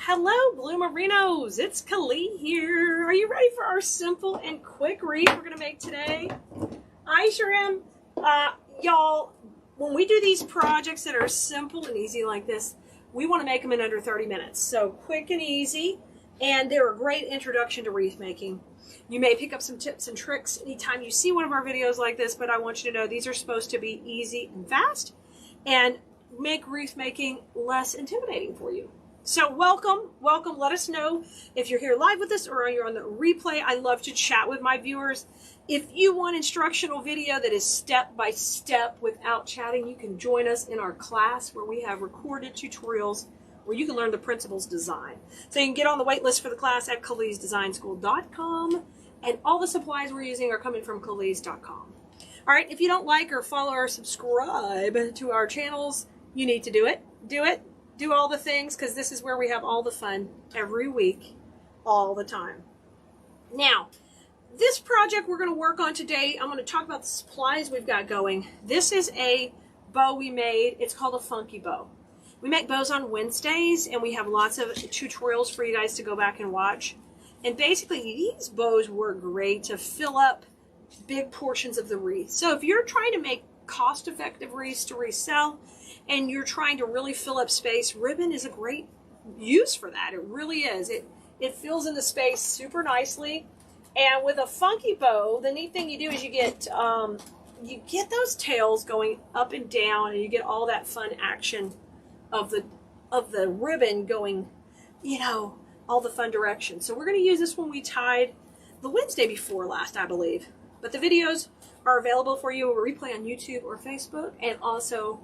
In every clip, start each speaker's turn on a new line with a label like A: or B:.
A: Hello, Bloomerinos. It's Kali here. Are you ready for our simple and quick wreath we're going to make today? I sure am. Y'all, when we do these projects that are simple and easy like this, we want to make them in under 30 minutes. So quick and easy, and they're a great introduction to wreath making. You may pick up some tips and tricks anytime you see one of our videos like this, but I want you to know these are supposed to be easy and fast and make wreath making less intimidating for you. So welcome. Let us know if you're here live with us or you're on the replay. I love to chat with my viewers. If you want instructional video that is step by step without chatting, you can join us in our class where we have recorded tutorials where you can learn the principles design. So you can get on the wait list for the class at kalisdesignschool.com, and all the supplies we're using are coming from kalis.com. All right, if you don't like or follow or subscribe to our channels, you need to do it. Do all the things, because this is where we have all the fun every week, all the time. Now, this project we're going to work on today, I'm going to talk about the supplies we've got going. This is a bow we made. It's called a funky bow. We make bows on Wednesdays, and we have lots of tutorials for you guys to go back and watch. And basically, these bows work great to fill up big portions of the wreath. So if you're trying to make cost-effective wreaths to resell, and you're trying to really fill up space, ribbon is a great use for that. It really is. It fills in the space super nicely. And with a funky bow, the neat thing you do is you get those tails going up and down, and you get all that fun action of the ribbon going, you know, all the fun directions. So we're going to use this one we tied the Wednesday before last, I believe. But the videos are available for you. We'll replay on YouTube or Facebook, and also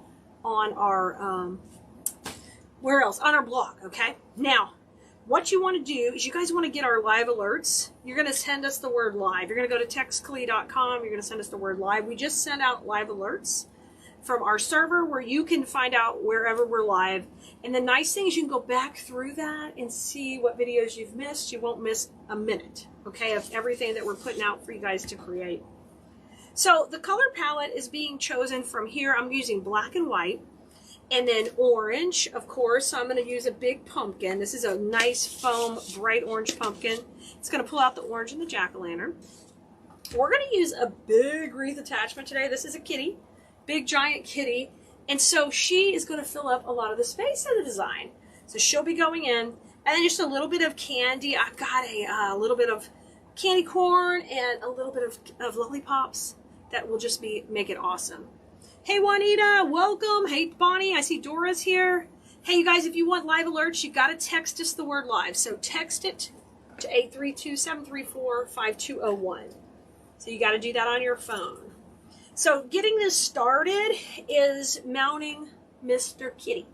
A: on our, where else? On our blog, okay? Now, what you want to do is you guys want to get our live alerts. You're going to send us the word live. You're going to go to textkali.com. You're going to send us the word live. We just send out live alerts from our server where you can find out wherever we're live. And the nice thing is you can go back through that and see what videos you've missed. You won't miss a minute, okay, of everything that we're putting out for you guys to create. So the color palette is being chosen from here. I'm using black and white, and then orange, of course. So I'm going to use a big pumpkin. This is a nice foam, bright orange pumpkin. It's going to pull out the orange and the jack-o'-lantern. We're going to use a big wreath attachment today. This is a kitty, big giant kitty. And so she is going to fill up a lot of the space in the design. So she'll be going in. And then just a little bit of candy. I've got a little bit of candy corn and a little bit of lollipops. That will just make it awesome. Hey, Juanita, welcome. Hey, Bonnie, I see Dora's here. Hey, you guys, if you want live alerts, you got to text us the word live. So text it to 832-734-5201. So you got to do that on your phone. So getting this started is mounting Mr. Kitty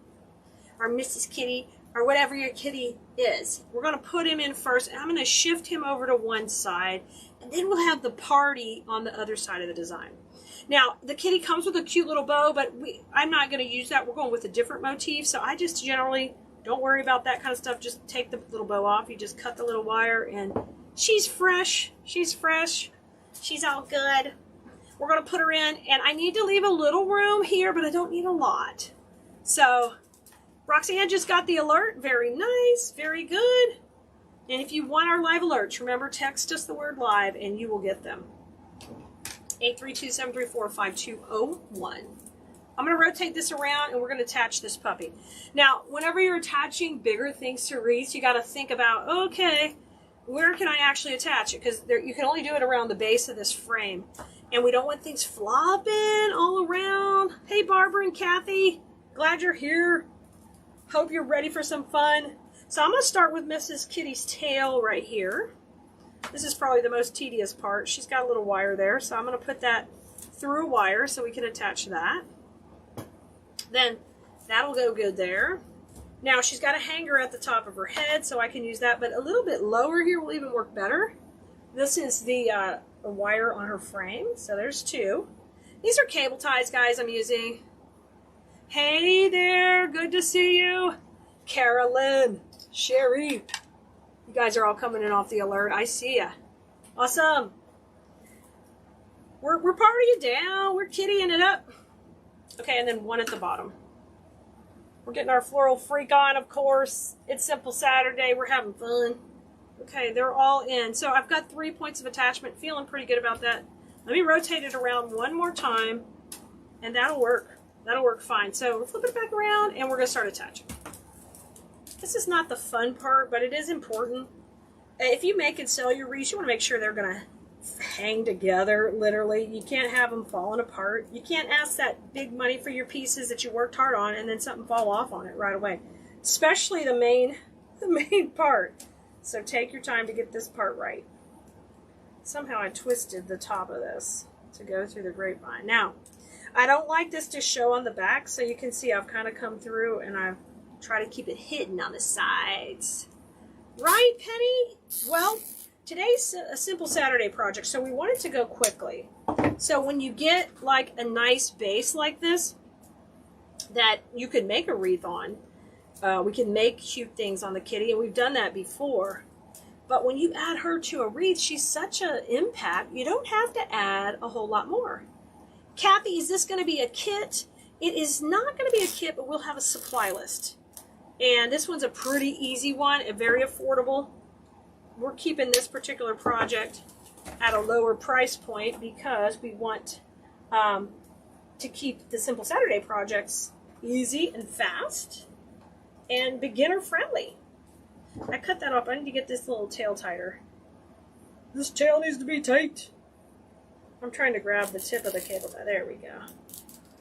A: or Mrs. Kitty or whatever your kitty is. We're going to put him in first, and I'm going to shift him over to one side, and then we'll have the party on the other side of the design. Now, the kitty comes with a cute little bow, but I'm not going to use that. We're going with a different motif, so I just generally don't worry about that kind of stuff. Just take the little bow off. You just cut the little wire, and she's fresh. She's fresh. She's all good. We're going to put her in, and I need to leave a little room here, but I don't need a lot. So Roxanne just got the alert. Very nice. Very good. And if you want our live alerts, remember, text us the word live and you will get them. 832-734-5201. I'm going to rotate this around and we're going to attach this puppy. Now, whenever you're attaching bigger things to wreaths, you got to think about, okay, where can I actually attach it? Because you can only do it around the base of this frame. And we don't want things flopping all around. Hey, Barbara and Kathy. Glad you're here. Hope you're ready for some fun. So I'm going to start with Mrs. Kitty's tail right here. This is probably the most tedious part. She's got a little wire there, so I'm going to put that through a wire so we can attach that. Then that'll go good there. Now she's got a hanger at the top of her head, so I can use that, but a little bit lower here will even work better. This is the wire on her frame, so there's two. These are cable ties, guys, I'm using. Hey there, good to see you. Carolyn, Sherry, you guys are all coming in off the alert. I see ya. Awesome. We're partying down. We're kittying it up. Okay, and then one at the bottom. We're getting our floral freak on, of course. It's Simple Saturday. We're having fun. Okay, they're all in. So I've got 3 points of attachment. Feeling pretty good about that. Let me rotate it around one more time, and that'll work. That'll work fine. So flip it back around, and we're going to start attaching. This is not the fun part, but it is important. If you make and sell your wreaths, you want to make sure they're going to hang together, literally. You can't have them falling apart. You can't ask that big money for your pieces that you worked hard on and then something fall off on it right away. Especially the main part. So take your time to get this part right. Somehow I twisted the top of this to go through the grapevine. Now, I don't like this to show on the back, so you can see I've kind of come through and I've tried to keep it hidden on the sides. Right, Penny? Well, today's a Simple Saturday project, so we want it to go quickly. So when you get like a nice base like this that you can make a wreath on, we can make cute things on the kitty, and we've done that before. But when you add her to a wreath, she's such an impact, you don't have to add a whole lot more. Kathy, is this going to be a kit? It is not going to be a kit, but we'll have a supply list. And this one's a pretty easy one, and very affordable. We're keeping this particular project at a lower price point because we want to keep the Simple Saturday projects easy and fast and beginner friendly. I cut that off. I need to get this little tail tighter. This tail needs to be tight. I'm trying to grab the tip of the cable tie. There we go.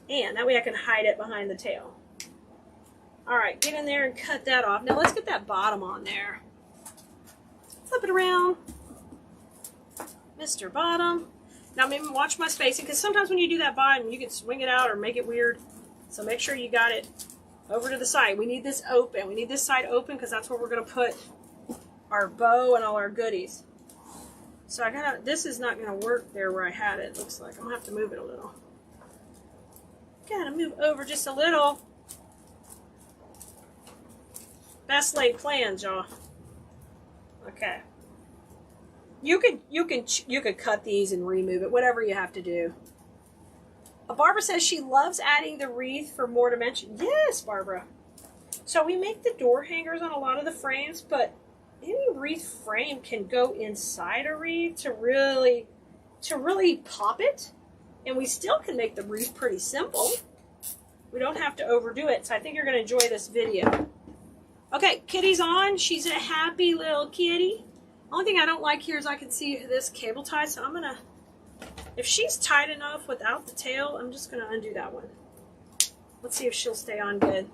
A: And that way I can hide it behind the tail. Alright, get in there and cut that off. Now let's get that bottom on there. Flip it around. Mr. Bottom. Now maybe watch my spacing, because sometimes when you do that bottom, you can swing it out or make it weird. So make sure you got it over to the side. We need this open. We need this side open because that's where we're going to put our bow and all our goodies. So I gotta, this is not going to work there where I had it, looks like. I'm going to have to move it a little. Gotta move over just a little. Best laid plans, y'all. Okay. You could cut these and remove it, whatever you have to do. Barbara says she loves adding the wreath for more dimension. Yes, Barbara. So we make the door hangers on a lot of the frames, but any wreath frame can go inside a wreath to really pop it. And we still can make the wreath pretty simple. We don't have to overdo it, so I think you're going to enjoy this video. Okay, kitty's on. She's a happy little kitty. Only thing I don't like here is I can see this cable tie, so I'm going to, if she's tight enough without the tail, I'm just going to undo that one. Let's see if she'll stay on good.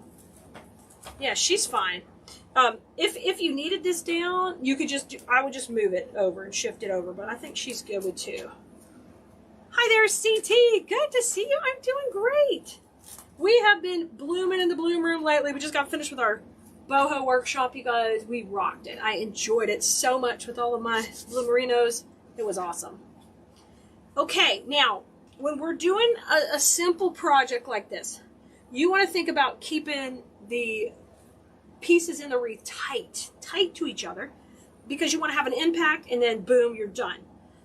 A: Yeah, she's fine. If you needed this down, you could just, I would just move it over and shift it over, but I think she's good with two. Hi there, CT. Good to see you. I'm doing great. We have been blooming in the bloom room lately. We just got finished with our boho workshop, you guys. We rocked it. I enjoyed it so much with all of my bloomerinos. It was awesome. Okay, now, when we're doing a simple project like this, you want to think about keeping the pieces in the wreath tight to each other, because you want to have an impact, and then boom, you're done.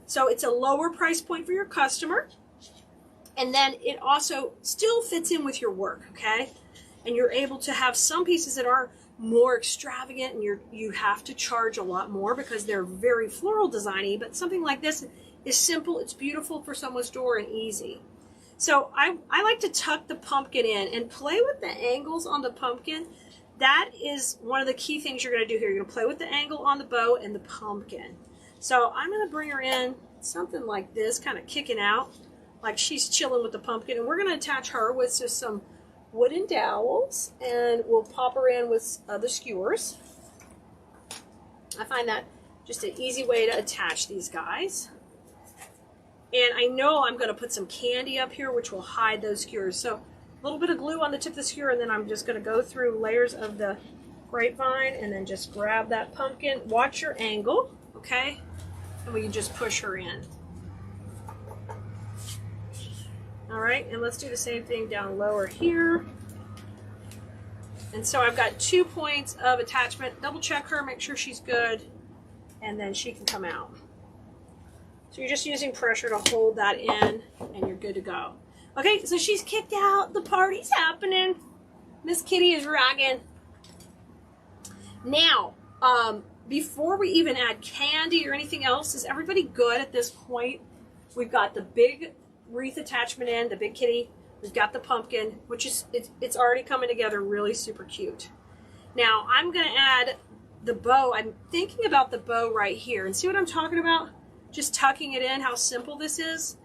A: So it's a lower price point for your customer, and then it also still fits in with your work, okay? And you're able to have some pieces that are more extravagant, and you have to charge a lot more because they're very floral designy, but something like this is simple, it's beautiful for someone's door, and easy. So I like to tuck the pumpkin in and play with the angles on the pumpkin. That is one of the key things you're going to do here. You're going to play with the angle on the bow and the pumpkin. So I'm going to bring her in something like this, kind of kicking out, like she's chilling with the pumpkin. And we're going to attach her with just some wooden dowels, and we'll pop her in with the skewers. I find that just an easy way to attach these guys. And I know I'm going to put some candy up here, which will hide those skewers. So a little bit of glue on the tip of the skewer, and then I'm just going to go through layers of the grapevine and then just grab that pumpkin. Watch your angle, okay? And we can just push her in. All right, and let's do the same thing down lower here. And so I've got 2 points of attachment. Double check her, make sure she's good, and then she can come out. So you're just using pressure to hold that in, and you're good to go. Okay, so she's kicked out. The party's happening. Miss Kitty is rocking. Now, before we even add candy or anything else, is everybody good at this point? We've got the big wreath attachment in, the big kitty. We've got the pumpkin, which is, it's already coming together really super cute. Now, I'm going to add the bow. I'm thinking about the bow right here. And see what I'm talking about? Just tucking it in, how simple this is.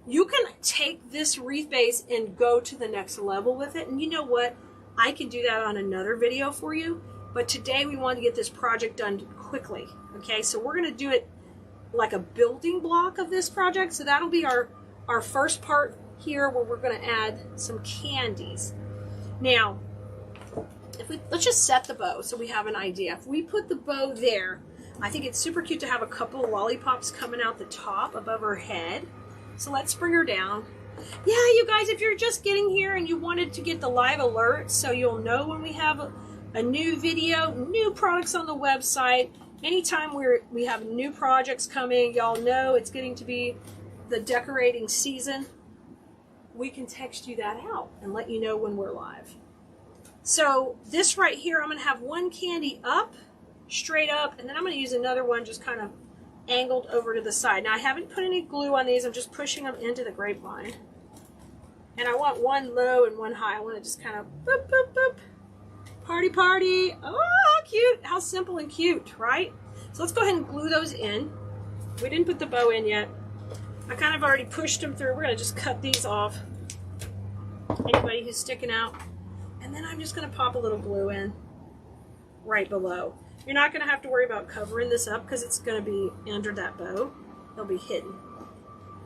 A: You can take this wreath base and go to the next level with it. And you know what? I can do that on another video for you. But today we want to get this project done quickly. Okay, so we're going to do it like a building block of this project. So that'll be our first part here, where we're going to add some candies. Now, let's just set the bow so we have an idea. If we put the bow there, I think it's super cute to have a couple of lollipops coming out the top above her head. So let's bring her down. Yeah, you guys, if you're just getting here and you wanted to get the live alerts so you'll know when we have a new video, new products on the website, anytime we have new projects coming, y'all know it's getting to be the decorating season, we can text you that out and let you know when we're live. So this right here, I'm going to have one candy up, straight up, and then I'm going to use another one just kind of angled over to the side. Now I haven't put any glue on these, I'm just pushing them into the grapevine. And I want one low and one high. I want to just kind of boop, boop, boop. Party, party. Oh, how cute. How simple and cute, right? So let's go ahead and glue those in. We didn't put the bow in yet. I kind of already pushed them through. We're going to just cut these off. Anybody who's sticking out. And then I'm just going to pop a little glue in right below. You're not going to have to worry about covering this up because it's going to be under that bow. It'll be hidden.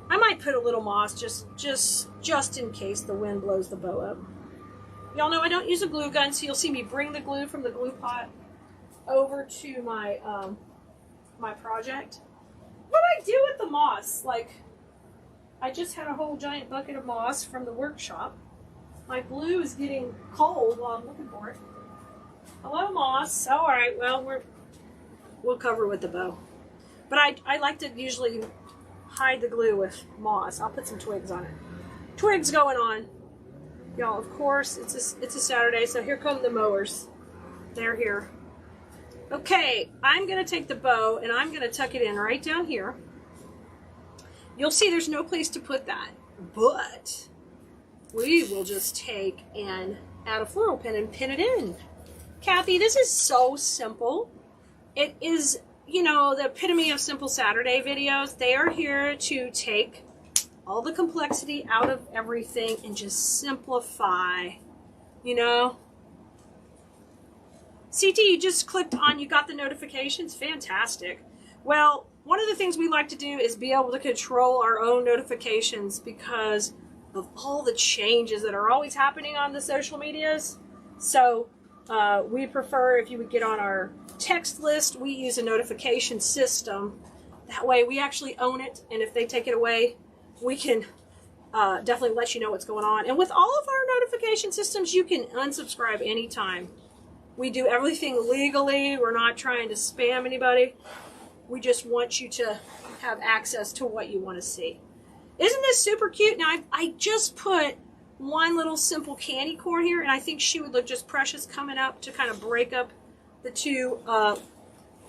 A: I might put a little moss just in case the wind blows the bow up. Y'all know I don't use a glue gun, so you'll see me bring the glue from the glue pot over to my my project. What do I do with the moss? Like, I just had a whole giant bucket of moss from the workshop. My glue is getting cold while I'm looking for it. Hello, moss. All right, well, we'll cover with the bow. But I like to usually hide the glue with moss. I'll put some twigs on it. Twigs going on. Y'all, of course, it's a Saturday, so here come the mowers. They're here. Okay, I'm going to take the bow and I'm going to tuck it in right down here. You'll see there's no place to put that, but we will just take and add a floral pin and pin it in. Kathy, this is so simple. It is, you know, the epitome of Simple Saturday videos. They are here to take all the complexity out of everything and just simplify, you know. CT, you just clicked on, you got the notifications. Fantastic. Well, one of the things we like to do is be able to control our own notifications because of all the changes that are always happening on the social medias. So we prefer if you would get on our text list. We use a notification system. That way we actually own it, and if they take it away, we can definitely let you know what's going on. And with all of our notification systems, you can unsubscribe anytime. We do everything legally. We're not trying to spam anybody. We just want you to have access to what you want to see. Isn't this super cute? Now, I just put one little simple candy corn here, and I think she would look just precious coming up to kind of break up the two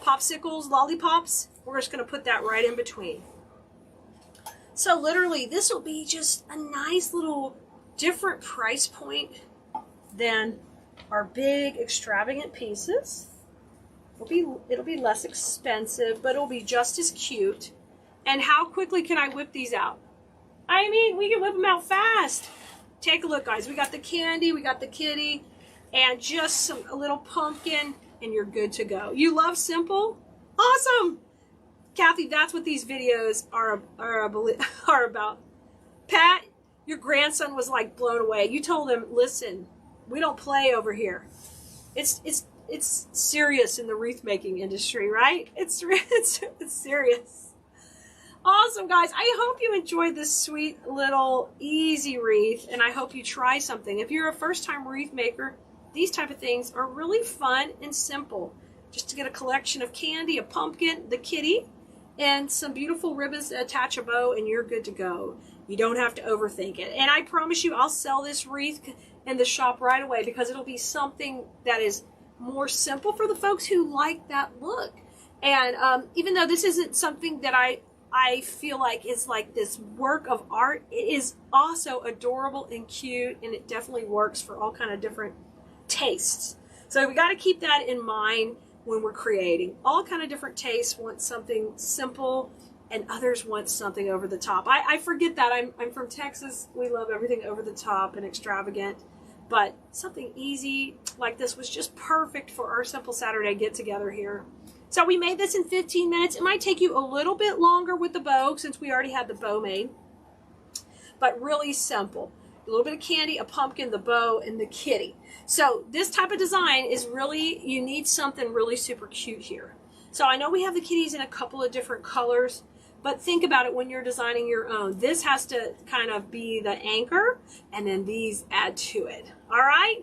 A: popsicles, lollipops. We're just going to put that right in between. So literally, this will be just a nice little different price point than our big extravagant pieces. It'll be less expensive, but it'll be just as cute. And how quickly can I whip these out? I mean, we can whip them out fast. Take a look, guys. We got the candy, we got the kitty, and just a little pumpkin, and you're good to go. You love simple? Awesome! Kathy, that's what these videos are about. Pat, your grandson was like blown away. You told him, listen, we don't play over here. It's serious in the wreath making industry, right? It's serious. Awesome, guys. I hope you enjoyed this sweet little easy wreath, and I hope you try something. If you're a first-time wreath maker, these type of things are really fun and simple. Just to get a collection of candy, a pumpkin, the kitty, and some beautiful ribbons to attach a bow, and you're good to go. You don't have to overthink it. And I promise you, I'll sell this wreath in the shop right away, because it'll be something that is more simple for the folks who like that look. And even though this isn't something that I feel like is like this work of art, it is also adorable and cute, and it definitely works for all kind of different tastes. So we got to keep that in mind when we're creating. All kind of different tastes want something simple, and others want something over the top. I forget that. I'm from Texas. We love everything over the top and extravagant. But something easy like this was just perfect for our simple Saturday get together here. So we made this in 15 minutes. It might take you a little bit longer with the bow since we already had the bow made, but really simple. A little bit of candy, a pumpkin, the bow, and the kitty. So this type of design is really, you need something really super cute here. So I know we have the kitties in a couple of different colors, but think about it when you're designing your own. This has to kind of be the anchor, and then these add to it. All right?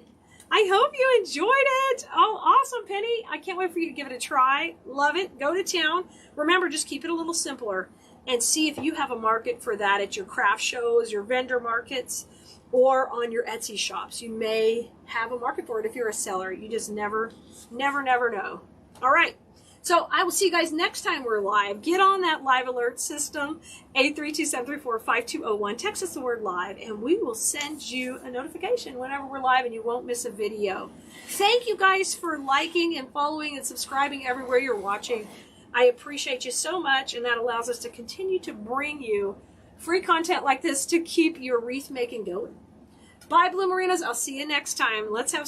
A: I hope you enjoyed it. Oh, awesome, Penny. I can't wait for you to give it a try. Love it. Go to town. Remember, just keep it a little simpler and see if you have a market for that at your craft shows, your vendor markets, or on your Etsy shops. You may have a market for it if you're a seller. You just never know. All right. So I will see you guys next time we're live. Get on that live alert system, 832-734-5201. Text us the word live, and we will send you a notification whenever we're live, and you won't miss a video. Thank you guys for liking and following and subscribing everywhere you're watching. I appreciate you so much, and that allows us to continue to bring you free content like this to keep your wreath making going. Bye, Bloomerinas. I'll see you next time. Let's have